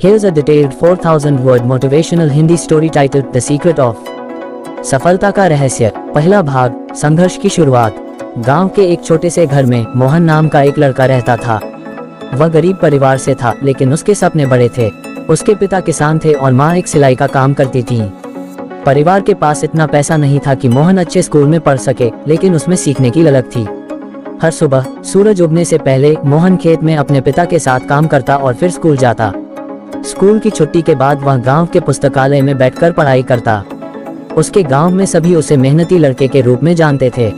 Here's a detailed 4000-word motivational Hindi story titled The Secret of सफलता का रहस्य। पहला भाग, संघर्ष की शुरुआत। गांव के एक छोटे से घर में मोहन नाम का एक लड़का रहता था। वह गरीब परिवार से था, लेकिन उसके सपने बड़े थे। उसके पिता किसान थे और माँ एक सिलाई का काम करती थी। परिवार के पास इतना पैसा नहीं था कि मोहन अच्छे स्कूल में पढ़ सके, लेकिन उसमें सीखने की ललक थी। हर सुबह सूरज उगने से पहले मोहन खेत में अपने पिता के साथ काम करता और फिर स्कूल जाता। स्कूल की छुट्टी के बाद वह गांव के पुस्तकालय में बैठकर पढ़ाई करता। उसके गांव में सभी उसे मेहनती लड़के के रूप में जानते थे,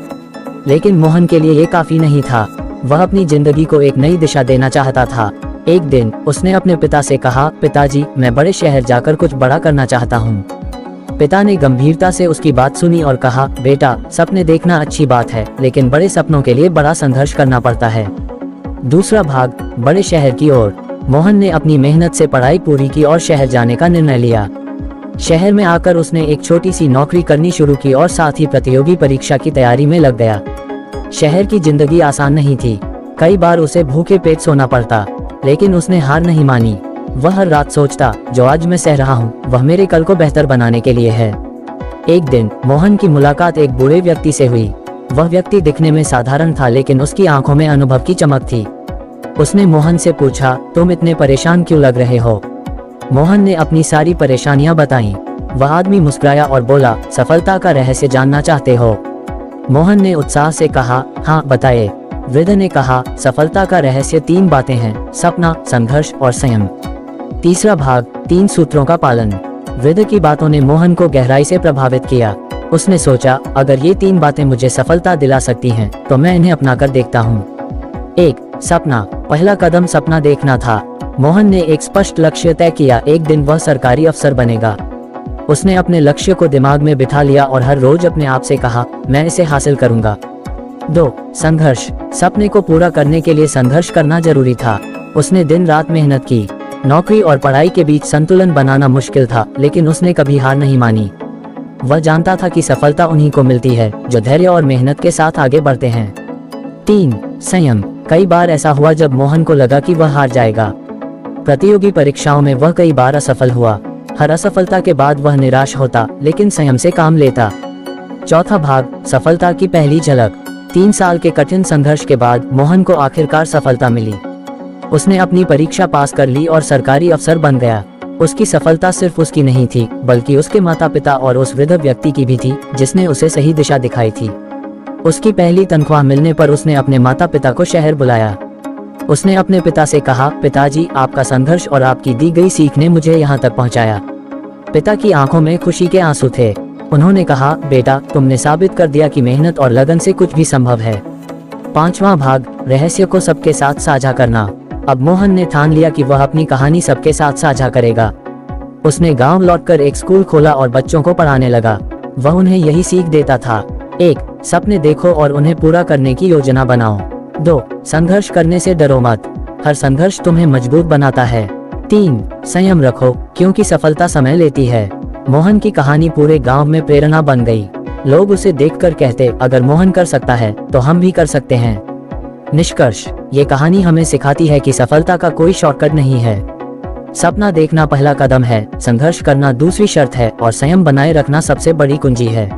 लेकिन मोहन के लिए ये काफी नहीं था। वह अपनी जिंदगी को एक नई दिशा देना चाहता था। एक दिन उसने अपने पिता से कहा, पिताजी, मैं बड़े शहर जाकर कुछ बड़ा करना चाहता हूँ। पिता ने गंभीरता से उसकी बात सुनी और कहा, बेटा, सपने देखना अच्छी बात है, लेकिन बड़े सपनों के लिए बड़ा संघर्ष करना पड़ता है। दूसरा भाग, बड़े शहर की ओर। मोहन ने अपनी मेहनत से पढ़ाई पूरी की और शहर जाने का निर्णय लिया। शहर में आकर उसने एक छोटी सी नौकरी करनी शुरू की और साथ ही प्रतियोगी परीक्षा की तैयारी में लग गया। शहर की जिंदगी आसान नहीं थी। कई बार उसे भूखे पेट सोना पड़ता, लेकिन उसने हार नहीं मानी। वह हर रात सोचता, जो आज मैं सह रहा हूँ वह मेरे कल को बेहतर बनाने के लिए है। एक दिन मोहन की मुलाकात एक बूढ़े व्यक्ति से हुई। वह व्यक्ति दिखने में साधारण था, लेकिन उसकी आंखों में अनुभव की चमक थी। उसने मोहन से पूछा, तुम इतने परेशान क्यों लग रहे हो? मोहन ने अपनी सारी परेशानियां बताईं। वह आदमी मुस्कुराया और बोला, सफलता का रहस्य जानना चाहते हो? मोहन ने उत्साह से कहा, हाँ, बताइए। वृद्ध ने कहा, सफलता का रहस्य 3 बातें हैं, सपना, संघर्ष और संयम। तीसरा भाग, 3 सूत्रों का पालन। वृद्ध की बातों ने मोहन को गहराई से प्रभावित किया। उसने सोचा, अगर ये 3 बातें मुझे सफलता दिला सकती हैं, तो मैं इन्हें अपना कर देखता हूँ। 1. सपना। पहला कदम सपना देखना था। मोहन ने एक स्पष्ट लक्ष्य तय किया। एक दिन वह सरकारी अफसर बनेगा। उसने अपने लक्ष्य को दिमाग में बिठा लिया और हर रोज अपने आप से कहा, मैं इसे हासिल करूंगा। 2. संघर्ष। सपने को पूरा करने के लिए संघर्ष करना जरूरी था। उसने दिन रात मेहनत की। नौकरी और पढ़ाई के बीच संतुलन बनाना मुश्किल था, लेकिन उसने कभी हार नहीं मानी। वह जानता था कि सफलता उन्हीं को मिलती है जो धैर्य और मेहनत के साथ आगे बढ़ते हैं। 3. संयम। कई बार ऐसा हुआ जब मोहन को लगा कि वह हार जाएगा। प्रतियोगी परीक्षाओं में वह कई बार असफल हुआ। हर असफलता के बाद वह निराश होता, लेकिन संयम से काम लेता। चौथा भाग, सफलता की पहली झलक। 3 साल के कठिन संघर्ष के बाद मोहन को आखिरकार सफलता मिली। उसने अपनी परीक्षा पास कर ली और सरकारी अफसर बन गया। उसकी सफलता सिर्फ उसकी नहीं थी, बल्कि उसके माता पिता और उस वृद्ध व्यक्ति की भी थी, जिसने उसे सही दिशा दिखाई थी। उसकी पहली तनख्वाह मिलने पर उसने अपने माता पिता को शहर बुलाया। उसने अपने पिता से कहा, पिताजी, आपका संघर्ष और आपकी दी गई सीख ने मुझे यहाँ तक पहुँचाया। पिता की आंखों में खुशी के आंसू थे। उन्होंने कहा, बेटा, तुमने साबित कर दिया कि मेहनत और लगन से कुछ भी संभव है। 5वां भाग, रहस्य को सबके साथ साझा करना। अब मोहन ने ठान लिया कि वह अपनी कहानी सबके साथ साझा करेगा। उसने गांव लौटकर एक स्कूल खोला और बच्चों को पढ़ाने लगा। वह उन्हें यही सीख देता था। 1. सपने देखो और उन्हें पूरा करने की योजना बनाओ। 2. संघर्ष करने से डरो मत। हर संघर्ष तुम्हें मजबूत बनाता है। 3. संयम रखो, क्योंकि सफलता समय लेती है। मोहन की कहानी पूरे गांव में प्रेरणा बन गई। लोग उसे देखकर कहते, अगर मोहन कर सकता है तो हम भी कर सकते हैं। निष्कर्ष, ये कहानी हमें सिखाती है कि सफलता का कोई शॉर्टकट नहीं है। सपना देखना पहला कदम है, संघर्ष करना दूसरी शर्त है और संयम बनाए रखना सबसे बड़ी कुंजी है।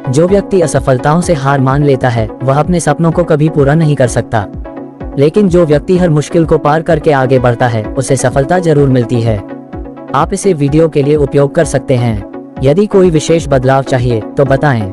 जो व्यक्ति असफलताओं से हार मान लेता है, वह अपने सपनों को कभी पूरा नहीं कर सकता। लेकिन जो व्यक्ति हर मुश्किल को पार करके आगे बढ़ता है, उसे सफलता जरूर मिलती है। आप इसे वीडियो के लिए उपयोग कर सकते हैं। यदि कोई विशेष बदलाव चाहिए तो बताएं।